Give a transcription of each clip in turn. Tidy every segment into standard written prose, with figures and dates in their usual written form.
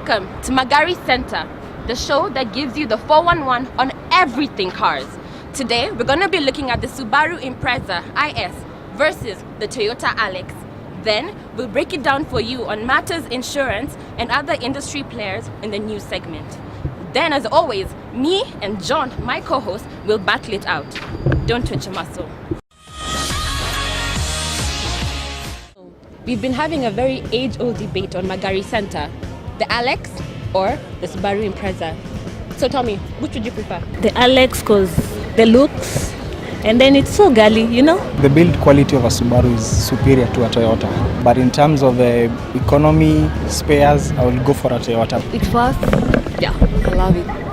Welcome to Magari Center, the show that gives you the 411 on everything cars. Today, we're going to be looking at the Subaru Impreza IS versus the Toyota Alex. Then, we'll break it down for you on matters insurance and other industry players in the news segment. Then, as always, me and John, my co-host, will battle it out. Don't twitch a muscle. We've been having a very age-old debate on Magari Center. The Alex or the Subaru Impreza. So tell me, which would you prefer? The Alex, because the looks, and then it's so girly, you know? The build quality of a Subaru is superior to a Toyota. But in terms of economy, spares, I will go for a Toyota. It's fast. Yeah, I love it.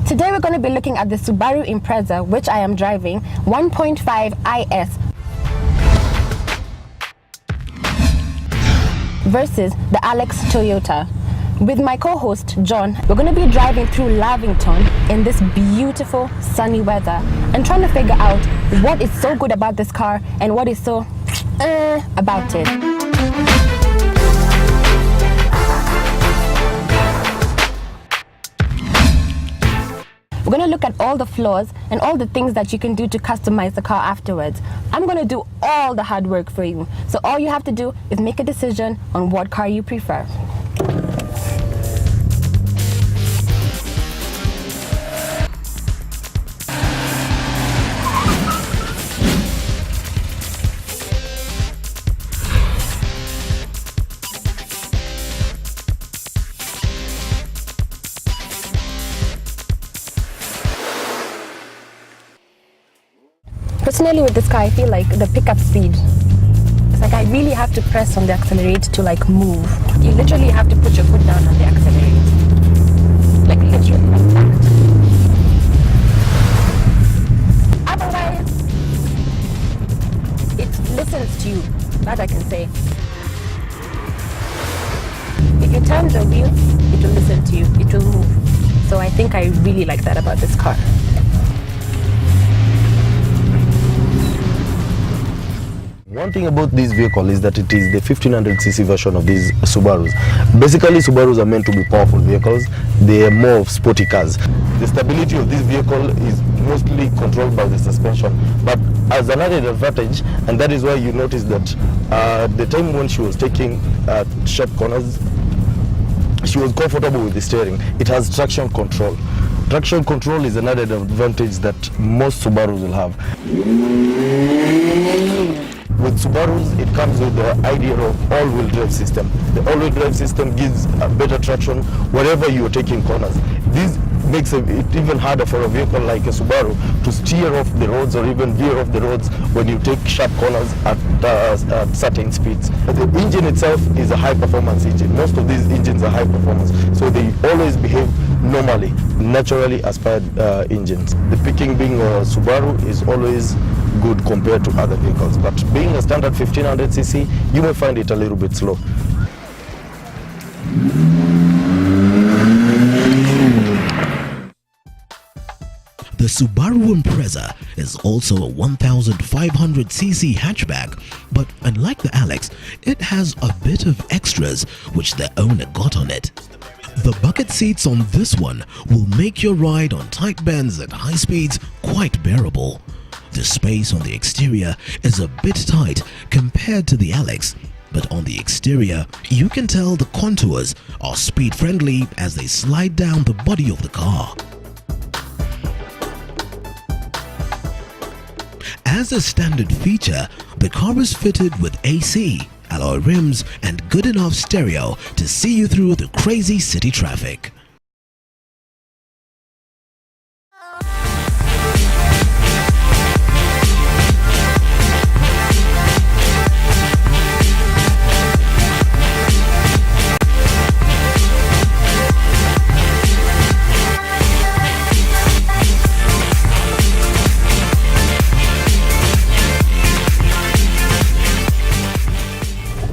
Today we're going to be looking at the Subaru Impreza, which I am driving, 1.5 IS versus the Alex Toyota. With my co-host John, we're going to be driving through Lavington in this beautiful sunny weather and trying to figure out what is so good about this car and what is so about it. We're going to look at all the flaws and all the things that you can do to customize the car afterwards. I'm going to do all the hard work for you. So all you have to do is make a decision on what car you prefer. Personally, with this car, I feel like the pickup speed, it's like I really have to press on the accelerator to like move. You literally have to put your foot down on the accelerator. Like literally like that. Otherwise, it listens to you. That I can say. If you turn the wheel, it will listen to you. It will move. So I think I really like that about this car. One thing about this vehicle is that it is the 1500cc version of these Subarus. Basically, Subarus are meant to be powerful vehicles. They are more of sporty cars. The stability of this vehicle is mostly controlled by the suspension. But as an added advantage, and that is why you notice that the time when she was taking sharp corners, she was comfortable with the steering. It has traction control. Traction control is an added advantage that most Subarus will have. With Subarus, it comes with the idea of all-wheel drive system. The all-wheel drive system gives a better traction wherever you are taking corners. This makes it even harder for a vehicle like a Subaru to steer off the roads or even veer off the roads when you take sharp corners at certain speeds. The engine itself is a high-performance engine. Most of these engines are high-performance, so they always behave normally, naturally aspired engines. The picking being a Subaru is always good compared to other vehicles, but being a standard 1500cc, you may find it a little bit slow. The Subaru Impreza is also a 1500cc hatchback, but unlike the Alex, it has a bit of extras which the owner got on it. The bucket seats on this one will make your ride on tight bends at high speeds quite bearable. The space on the exterior is a bit tight compared to the Alex, but on the exterior, you can tell the contours are speed-friendly as they slide down the body of the car. As a standard feature, the car is fitted with AC, alloy rims, and good enough stereo to see you through the crazy city traffic.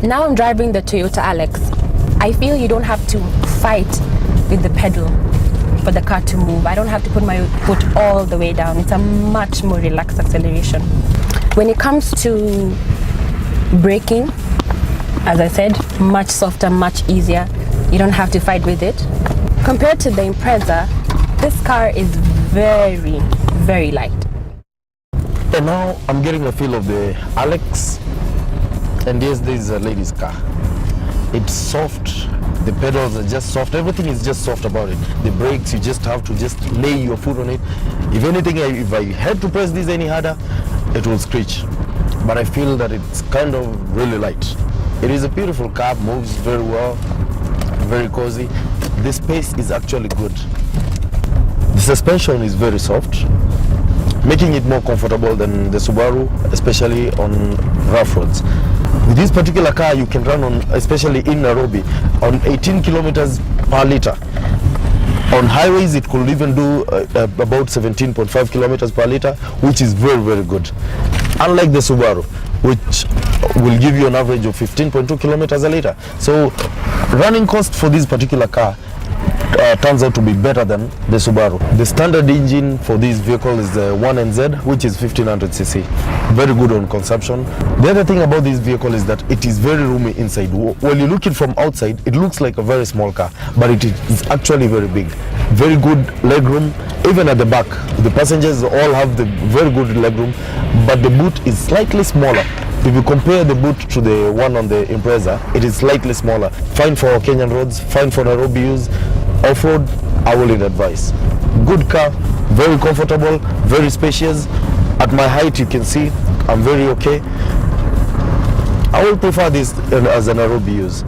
Now I'm driving the Toyota Alex. I feel you don't have to fight with the pedal for the car to move. I don't have to put my foot all the way down. It's a much more relaxed acceleration. When it comes to braking, as I said, much softer, much easier. You don't have to fight with it. Compared to the Impreza, this car is very, very light. And now I'm getting a feel of the Alex, and yes, this is a lady's car. It's soft, the pedals are just soft, everything is just soft about it. The brakes, you just have to just lay your foot on it. If anything, if I had to press this any harder, it will screech. But I feel that it's kind of really light. It is a beautiful car, moves very well, very cozy. The space is actually good. The suspension is very soft, making it more comfortable than the Subaru, especially on rough roads. With this particular car, you can run on, especially in Nairobi, on 18 kilometers per liter. On highways, it could even do about 17.5 kilometers per liter, which is very, very good. Unlike the Subaru, which will give you an average of 15.2 kilometers a liter. So running cost for this particular car turns out to be better than the Subaru. The standard engine for this vehicle is the 1NZ, which is 1500cc. Very good on consumption. The other thing about this vehicle is that it is very roomy inside. When you look it from outside, it looks like a very small car, but it is actually very big. Very good legroom, even at the back. The passengers all have the very good legroom, but the boot is slightly smaller. If you compare the boot to the one on the Impreza, it is slightly smaller. Fine for Kenyan roads, fine for Nairobi use. Off-road, I will advise. Good car, very comfortable, very spacious. At my height, you can see I'm very okay. I will prefer this as a Nairobi use.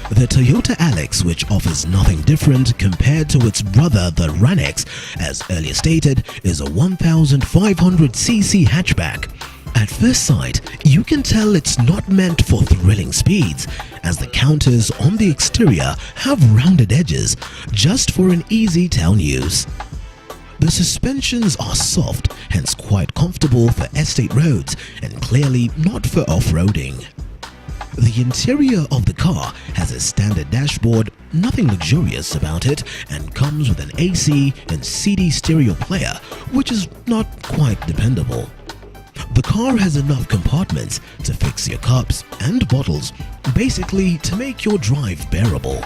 The Toyota Alex, which offers nothing different compared to its brother the Ranex, as earlier stated, is a 1500cc hatchback. At first sight, you can tell it's not meant for thrilling speeds, as the counters on the exterior have rounded edges just for an easy town use. The suspensions are soft, hence quite comfortable for estate roads and clearly not for off-roading. The interior of the car has a standard dashboard, nothing luxurious about it, and comes with an AC and CD stereo player, which is not quite dependable. The car has enough compartments to fix your cups and bottles, basically to make your drive bearable.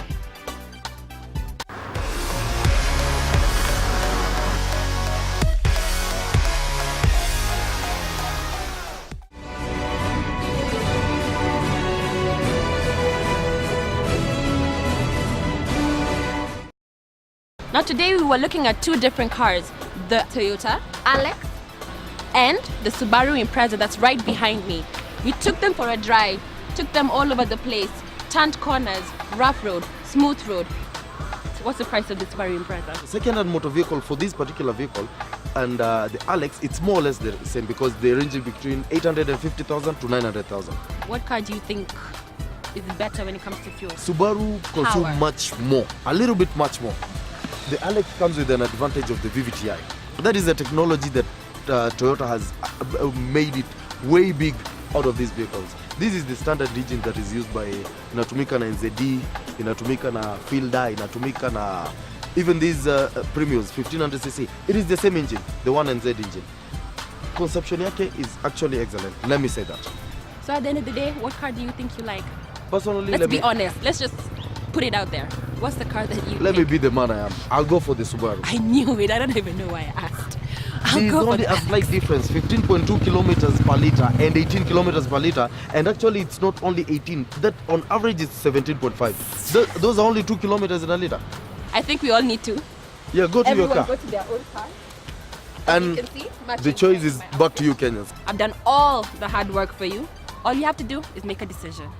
Now today we were looking at two different cars, the Toyota Alex and the Subaru Impreza that's right behind me. We took them for a drive, took them all over the place, turned corners, rough road, smooth road. What's the price of the Subaru Impreza? Second-hand motor vehicle for this particular vehicle and the Alex, it's more or less the same because they range between 850,000 to 900,000. What car do you think is better when it comes to fuel? Subaru consumes much more, a little bit much more. The Alex comes with an advantage of the VVTi. That is a technology that Toyota has made it way big out of these vehicles. This is the standard engine that is used by inatumika na NZD, inatumika na Fielder, inatumika na even these premiums 1500cc. It is the same engine, the 1NZ engine. Consumption yake is actually excellent. Let me say that. So at the end of the day, what car do you think you like? Personally, Let's be honest. Let's just put it out there. What's the car that you Let think? me be the man I am. I'll go for the Subaru. I knew it. I don't even know why I asked. There's only a slight difference, 15.2 kilometers per liter and 18 kilometers per liter, and actually it's not only 18, that on average it's 17.5. Those are only 2 kilometers in a liter. I think we all need to. Yeah, go to Everyone your car. go to their own car. And you can see, the choice is back to you, Kenyans. I've done all the hard work for you. All you have to do is make a decision.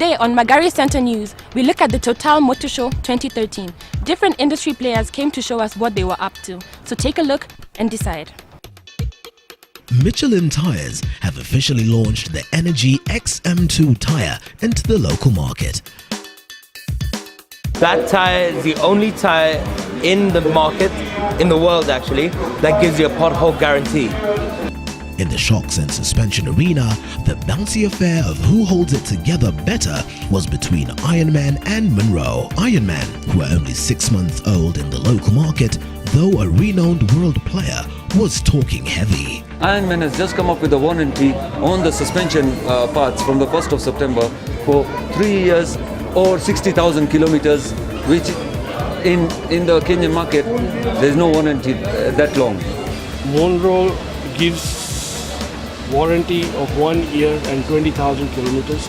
Today on Magari Center News, we look at the Total Motor Show 2013. Different industry players came to show us what they were up to. So take a look and decide. Michelin Tires have officially launched the Energy XM2 tire into the local market. That tire is the only tire in the market, in the world actually, that gives you a pothole guarantee. In the shocks and suspension arena, the bouncy affair of who holds it together better was between Ironman and Monroe. Ironman, who are only 6 months old in the local market, though a renowned world player, was talking heavy. Ironman has just come up with a warranty on the suspension parts from the 1st of September for 3 years or 60,000 kilometers, which in the Kenyan market, there's no warranty that long. Monroe gives warranty of 1 year and 20,000 kilometers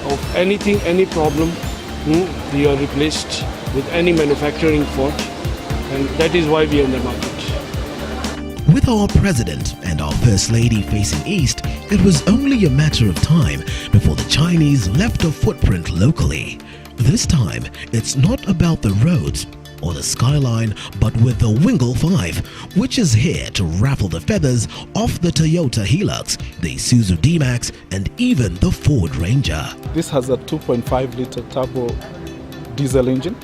of anything, any problem. We are replaced with any manufacturing fault, and that is why we are in the market. With our president and our first lady facing east, it was only a matter of time before the Chinese left a footprint locally. This time, it's not about the roads or the skyline, but with the Wingle 5, which is here to raffle the feathers off the Toyota Hilux, the Isuzu D-Max, and even the Ford Ranger. This has a 2.5 liter turbo diesel engine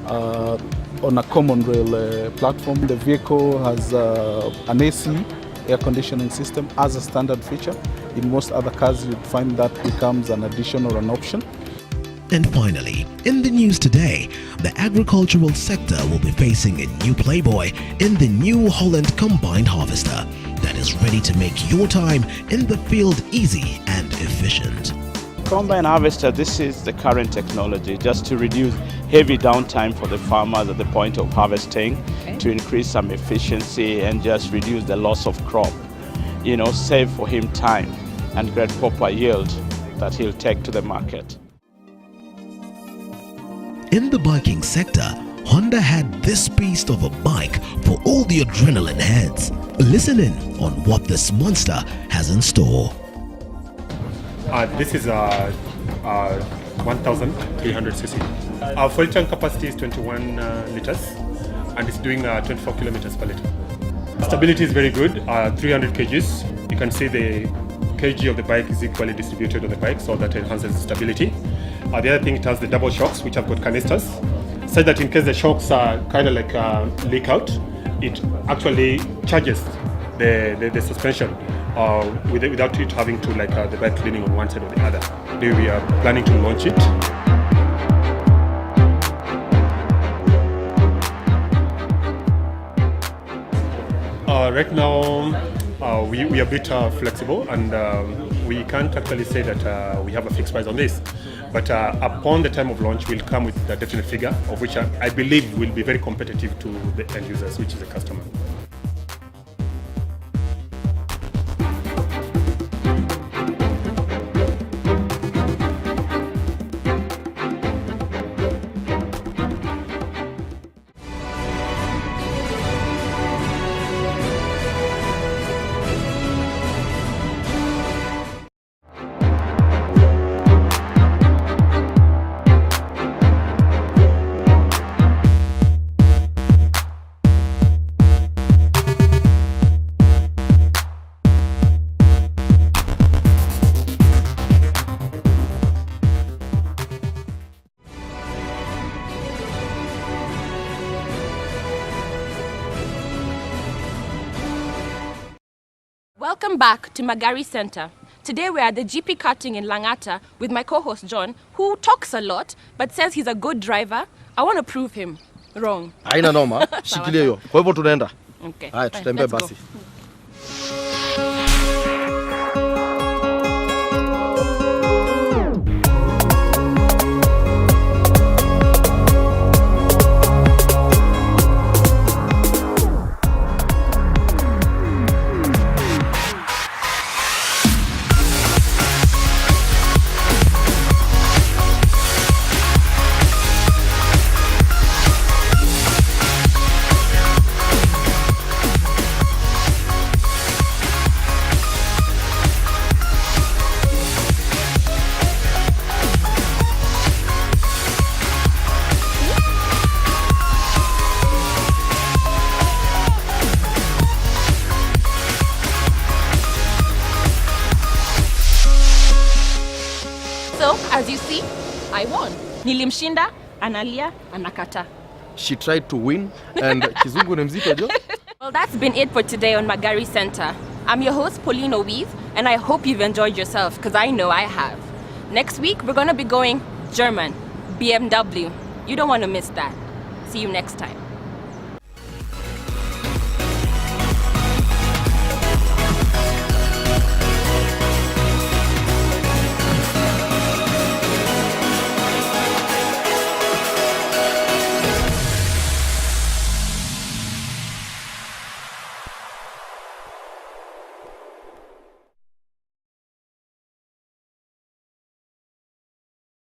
on a common rail platform. The vehicle has an AC air conditioning system as a standard feature. In most other cars, you'd find that becomes an addition or an option. And finally, in the news today, the agricultural sector will be facing a new playboy in the New Holland combined harvester that is ready to make your time in the field easy and efficient. Combine harvester, this is the current technology just to reduce heavy downtime for the farmers at the point of harvesting, to increase some efficiency and just reduce the loss of crop. Save for him time and get proper yield that he'll take to the market. In the biking sector, Honda had this beast of a bike for all the adrenaline heads. Listen in on what this monster has in store. This is a 1,300cc. Our fuel tank capacity is 21 liters, and it's doing 24 kilometers per liter. Stability is very good, 300 kgs. You can see the kg of the bike is equally distributed on the bike, so that enhances stability. The other thing, it has the double shocks, which have got canisters, such that in case the shocks are kind of like leak out, it actually charges the suspension without it having to the bike leaning on one side or the other. Today we are planning to launch it. Right now, we are a bit flexible, and we can't actually say that we have a fixed price on this. But upon the time of launch, we'll come with a definite figure, of which I believe will be very competitive to the end users, which is the customer. Welcome back to Magari Center. Today we're at the GP karting in Langata with my co-host John, who talks a lot but says he's a good driver. I want to prove him wrong. Haina noma, shikilia hiyo. Kwa hivyo tunaenda. Okay. Haya, tutembee basi. I won. Nilimshinda, analia, anakata. She tried to win and kizungu ni mzito jo. Well, that's been it for today on Magari Center. I'm your host, Pauline Owiv, and I hope you've enjoyed yourself, because I know I have. Next week, we're going to be going German, BMW. You don't want to miss that. See you next time.